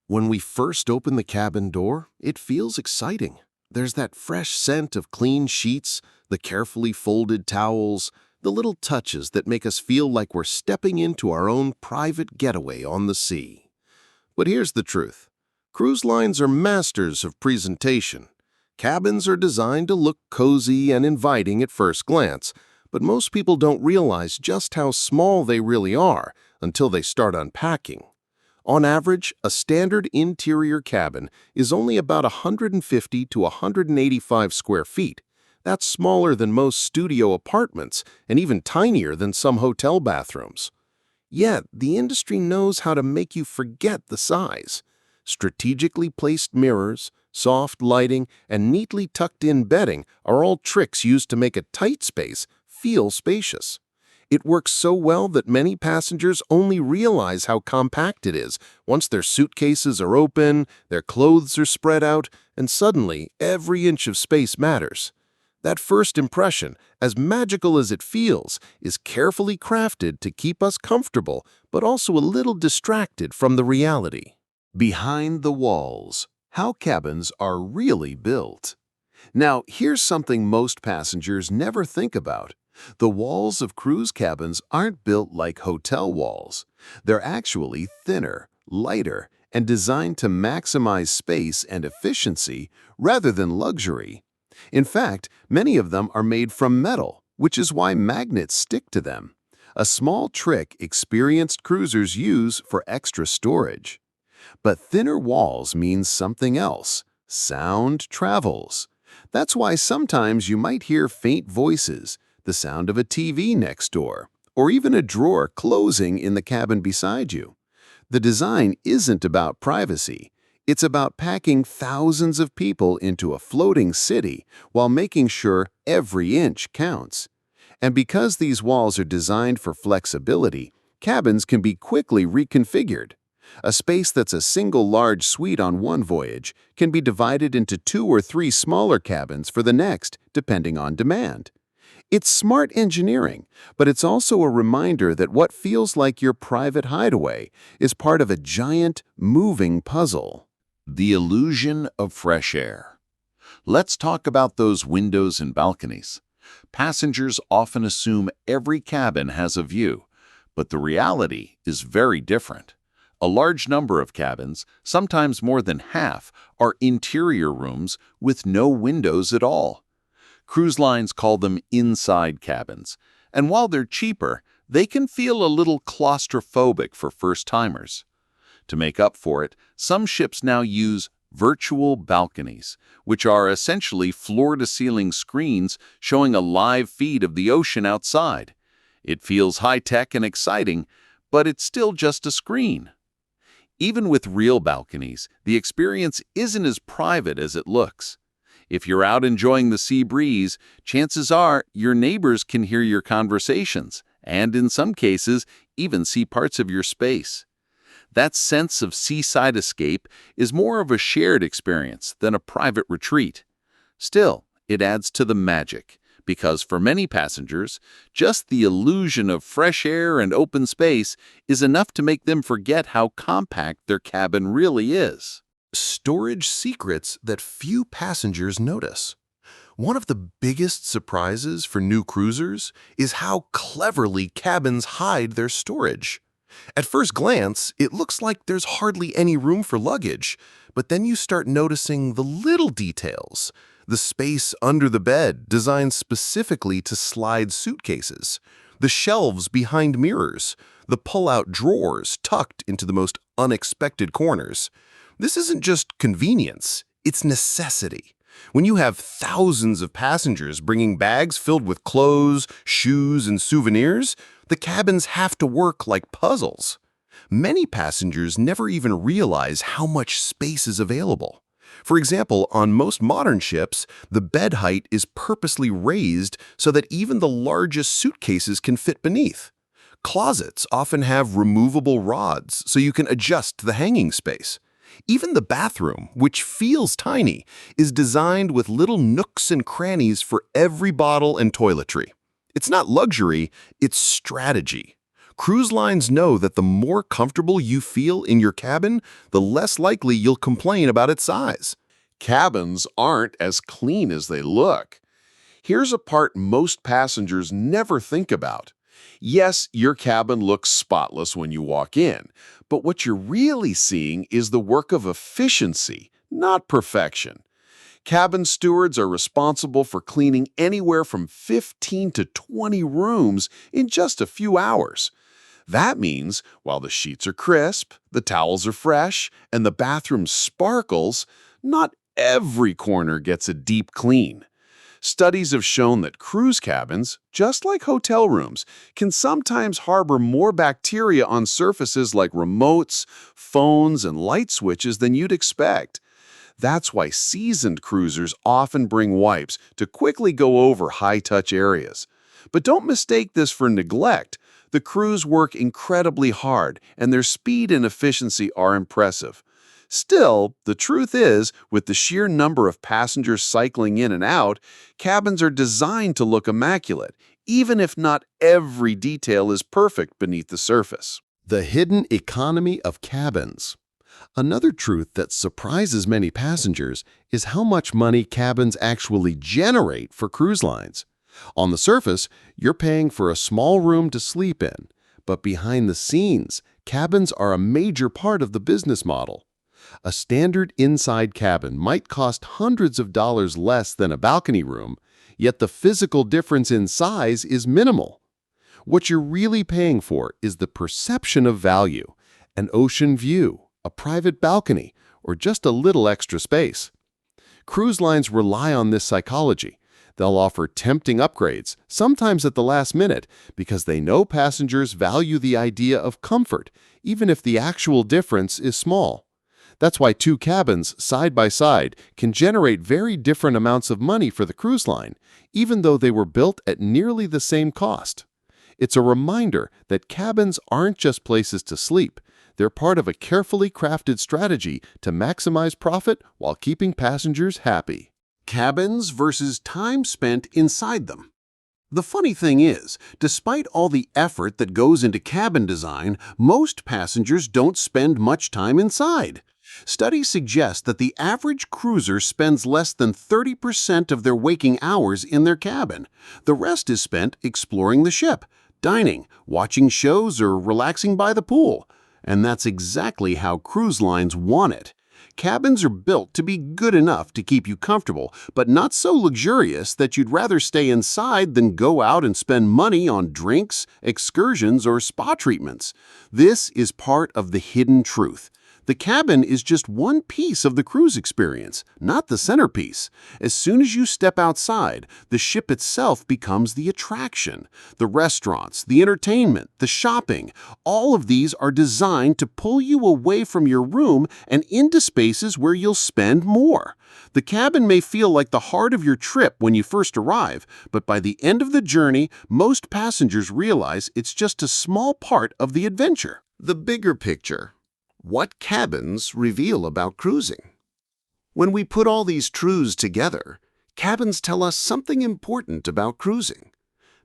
When we first open the cabin door, it feels exciting. There's that fresh scent of clean sheets, the carefully folded towels, the little touches that make us feel like we're stepping into our own private getaway on the sea. But here's the truth. Cruise lines are masters of presentation. Cabins are designed to look cozy and inviting at first glance, but most people don't realize just how small they really are until they start unpacking. On average, a standard interior cabin is only about 150 to 185 square feet. That's smaller than most studio apartments and even tinier than some hotel bathrooms. Yet, the industry knows how to make you forget the size. Strategically placed mirrors, soft lighting, and neatly tucked-in bedding are all tricks used to make a tight space feel spacious. It works so well that many passengers only realize how compact it is once their suitcases are open, their clothes are spread out, and suddenly every inch of space matters. That first impression, as magical as it feels, is carefully crafted to keep us comfortable but also a little distracted from the reality. Behind the walls, how cabins are really built. Now, here's something most passengers never think about. The walls of cruise cabins aren't built like hotel walls. They're actually thinner, lighter, and designed to maximize space and efficiency rather than luxury. In fact, many of them are made from metal, which is why magnets stick to them. A small trick experienced cruisers use for extra storage. But thinner walls means something else. Sound travels. That's why sometimes you might hear faint voices, the sound of a TV next door, or even a drawer closing in the cabin beside you. The design isn't about privacy. It's about packing thousands of people into a floating city while making sure every inch counts. And because these walls are designed for flexibility, cabins can be quickly reconfigured. A space that's a single large suite on one voyage can be divided into 2 or 3 smaller cabins for the next, depending on demand. It's smart engineering, but it's also a reminder that what feels like your private hideaway is part of a giant, moving puzzle. The illusion of fresh air. Let's talk about those windows and balconies. Passengers often assume every cabin has a view, but the reality is very different. A large number of cabins, sometimes more than half, are interior rooms with no windows at all. Cruise lines call them inside cabins, and while they're cheaper, they can feel a little claustrophobic for first-timers. To make up for it, some ships now use virtual balconies, which are essentially floor-to-ceiling screens showing a live feed of the ocean outside. It feels high-tech and exciting, but it's still just a screen. Even with real balconies, the experience isn't as private as it looks. If you're out enjoying the sea breeze, chances are your neighbors can hear your conversations and, in some cases, even see parts of your space. That sense of seaside escape is more of a shared experience than a private retreat. Still, it adds to the magic, because for many passengers, just the illusion of fresh air and open space is enough to make them forget how compact their cabin really is. Storage secrets that few passengers notice. One of the biggest surprises for new cruisers is how cleverly cabins hide their storage. At first glance, it looks like there's hardly any room for luggage, but then you start noticing the little details. The space under the bed designed specifically to slide suitcases, the shelves behind mirrors, the pull-out drawers tucked into the most unexpected corners. This isn't just convenience, it's necessity. When you have thousands of passengers bringing bags filled with clothes, shoes, and souvenirs, the cabins have to work like puzzles. Many passengers never even realize how much space is available. For example, on most modern ships, the bed height is purposely raised so that even the largest suitcases can fit beneath. Closets often have removable rods so you can adjust the hanging space. Even the bathroom, which feels tiny, is designed with little nooks and crannies for every bottle and toiletry. It's not luxury, it's strategy. Cruise lines know that the more comfortable you feel in your cabin, the less likely you'll complain about its size. Cabins aren't as clean as they look. Here's a part most passengers never think about. Yes, your cabin looks spotless when you walk in, but what you're really seeing is the work of efficiency, not perfection. Cabin stewards are responsible for cleaning anywhere from 15 to 20 rooms in just a few hours. That means while the sheets are crisp, the towels are fresh, and the bathroom sparkles, not every corner gets a deep clean. Studies have shown that cruise cabins, just like hotel rooms, can sometimes harbor more bacteria on surfaces like remotes, phones, and light switches than you'd expect. That's why seasoned cruisers often bring wipes to quickly go over high-touch areas. But don't mistake this for neglect. The crews work incredibly hard, and their speed and efficiency are impressive. Still, the truth is, with the sheer number of passengers cycling in and out, cabins are designed to look immaculate, even if not every detail is perfect beneath the surface. The hidden economy of cabins. Another truth that surprises many passengers is how much money cabins actually generate for cruise lines. On the surface, you're paying for a small room to sleep in, but behind the scenes, cabins are a major part of the business model. A standard inside cabin might cost hundreds of dollars less than a balcony room, yet the physical difference in size is minimal. What you're really paying for is the perception of value, an ocean view, a private balcony, or just a little extra space. Cruise lines rely on this psychology. They'll offer tempting upgrades, sometimes at the last minute, because they know passengers value the idea of comfort, even if the actual difference is small. That's why two cabins, side by side, can generate very different amounts of money for the cruise line, even though they were built at nearly the same cost. It's a reminder that cabins aren't just places to sleep. They're part of a carefully crafted strategy to maximize profit while keeping passengers happy. Cabins versus time spent inside them. The funny thing is, despite all the effort that goes into cabin design, most passengers don't spend much time inside. Studies suggest that the average cruiser spends less than 30% of their waking hours in their cabin. The rest is spent exploring the ship, dining, watching shows, or relaxing by the pool. And that's exactly how cruise lines want it. Cabins are built to be good enough to keep you comfortable, but not so luxurious that you'd rather stay inside than go out and spend money on drinks, excursions, or spa treatments. This is part of the hidden truth. The cabin is just one piece of the cruise experience, not the centerpiece. As soon as you step outside, the ship itself becomes the attraction. The restaurants, the entertainment, the shopping, all of these are designed to pull you away from your room and into spaces where you'll spend more. The cabin may feel like the heart of your trip when you first arrive, but by the end of the journey, most passengers realize it's just a small part of the adventure. The bigger picture. What cabins reveal about cruising? When we put all these truths together, cabins tell us something important about cruising.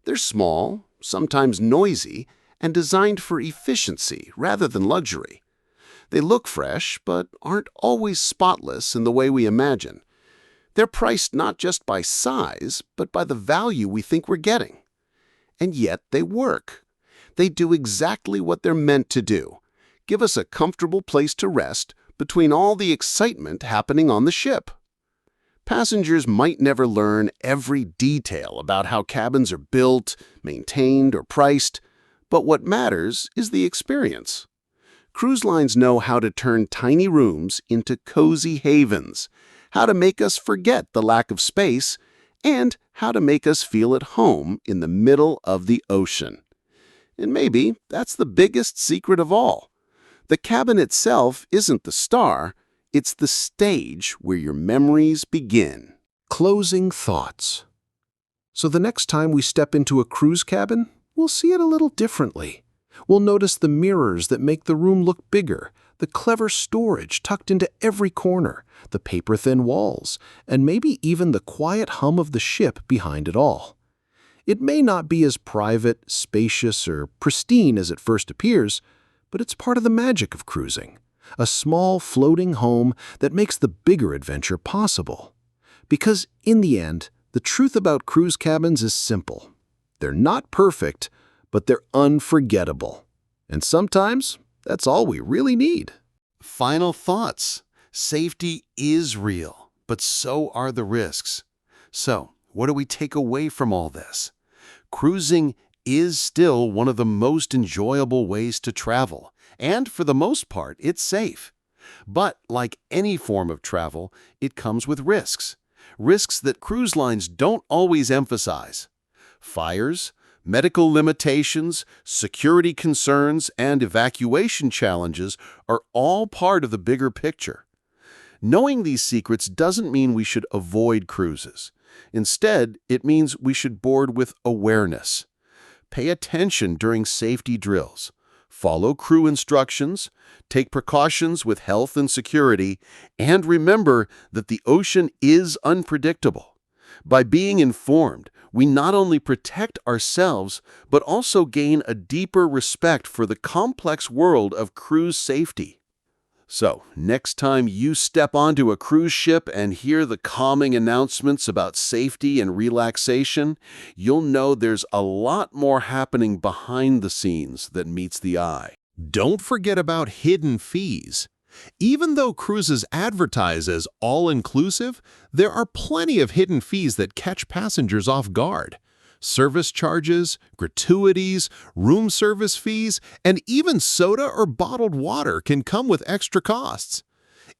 They're small, sometimes noisy, and designed for efficiency rather than luxury. They look fresh, but aren't always spotless in the way we imagine. They're priced not just by size, but by the value we think we're getting. And yet they work. They do exactly what they're meant to do. Give us a comfortable place to rest between all the excitement happening on the ship. Passengers might never learn every detail about how cabins are built, maintained, or priced, but what matters is the experience. Cruise lines know how to turn tiny rooms into cozy havens, how to make us forget the lack of space, and how to make us feel at home in the middle of the ocean. And maybe that's the biggest secret of all. The cabin itself isn't the star, it's the stage where your memories begin. Closing thoughts. So the next time we step into a cruise cabin, we'll see it a little differently. We'll notice the mirrors that make the room look bigger, the clever storage tucked into every corner, the paper-thin walls, and maybe even the quiet hum of the ship behind it all. It may not be as private, spacious, or pristine as it first appears, but it's part of the magic of cruising. A small floating home that makes the bigger adventure possible. Because in the end, the truth about cruise cabins is simple. They're not perfect, but they're unforgettable. And sometimes, that's all we really need. Final thoughts. Safety is real, but so are the risks. So, what do we take away from all this? Cruising is still one of the most enjoyable ways to travel, and for the most part, it's safe. But like any form of travel, it comes with risks. Risks that cruise lines don't always emphasize. Fires, medical limitations, security concerns, and evacuation challenges are all part of the bigger picture. Knowing these secrets doesn't mean we should avoid cruises. Instead, it means we should board with awareness. Pay attention during safety drills. Follow crew instructions, take precautions with health and security, and remember that the ocean is unpredictable. By being informed, we not only protect ourselves, but also gain a deeper respect for the complex world of cruise safety. So, next time you step onto a cruise ship and hear the calming announcements about safety and relaxation, you'll know there's a lot more happening behind the scenes than meets the eye. Don't forget about hidden fees. Even though cruises advertise as all-inclusive, there are plenty of hidden fees that catch passengers off guard. Service charges, gratuities, room service fees, and even soda or bottled water can come with extra costs.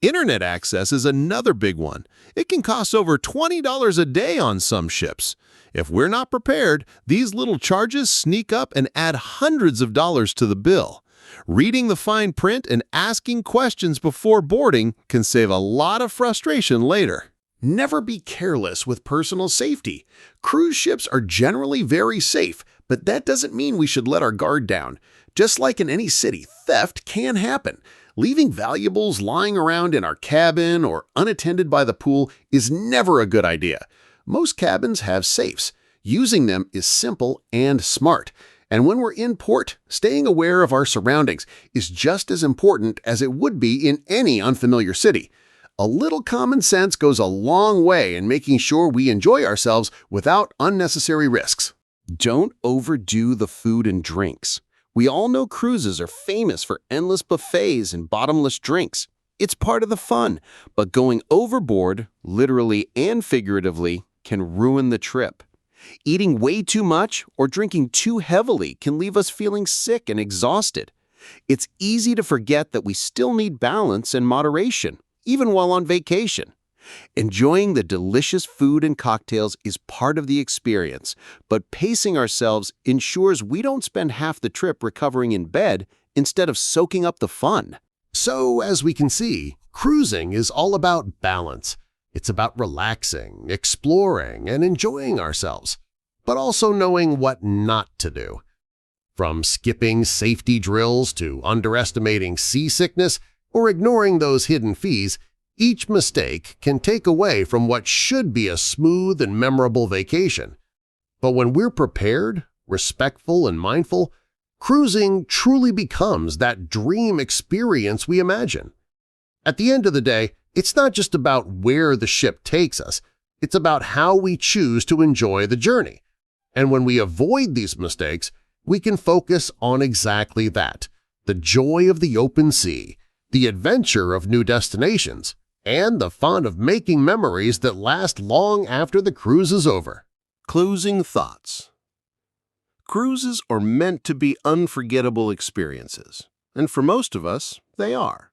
Internet access is another big one. It can cost over $20 a day on some ships. If we're not prepared, these little charges sneak up and add hundreds of dollars to the bill. Reading the fine print and asking questions before boarding can save a lot of frustration later. Never be careless with personal safety. Cruise ships are generally very safe, but that doesn't mean we should let our guard down. Just like in any city, theft can happen. Leaving valuables lying around in our cabin or unattended by the pool is never a good idea. Most cabins have safes. Using them is simple and smart. And when we're in port, staying aware of our surroundings is just as important as it would be in any unfamiliar city. A little common sense goes a long way in making sure we enjoy ourselves without unnecessary risks. Don't overdo the food and drinks. We all know cruises are famous for endless buffets and bottomless drinks. It's part of the fun, but going overboard, literally and figuratively, can ruin the trip. Eating way too much or drinking too heavily can leave us feeling sick and exhausted. It's easy to forget that we still need balance and moderation, even while on vacation. Enjoying the delicious food and cocktails is part of the experience, but pacing ourselves ensures we don't spend half the trip recovering in bed instead of soaking up the fun. So, as we can see, cruising is all about balance. It's about relaxing, exploring, and enjoying ourselves, but also knowing what not to do. From skipping safety drills to underestimating seasickness or ignoring those hidden fees, each mistake can take away from what should be a smooth and memorable vacation. But when we're prepared, respectful, and mindful, cruising truly becomes that dream experience we imagine. At the end of the day, it's not just about where the ship takes us, it's about how we choose to enjoy the journey. And when we avoid these mistakes, we can focus on exactly that, the joy of the open sea, the adventure of new destinations, and the fun of making memories that last long after the cruise is over. Closing thoughts. Cruises are meant to be unforgettable experiences, and for most of us, they are.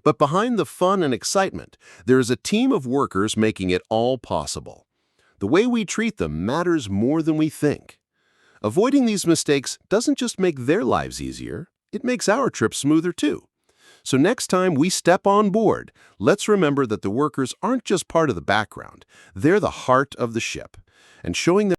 But behind the fun and excitement, there is a team of workers making it all possible. The way we treat them matters more than we think. Avoiding these mistakes doesn't just make their lives easier, it makes our trip smoother too. So next time we step on board, let's remember that the workers aren't just part of the background, they're the heart of the ship. And showing them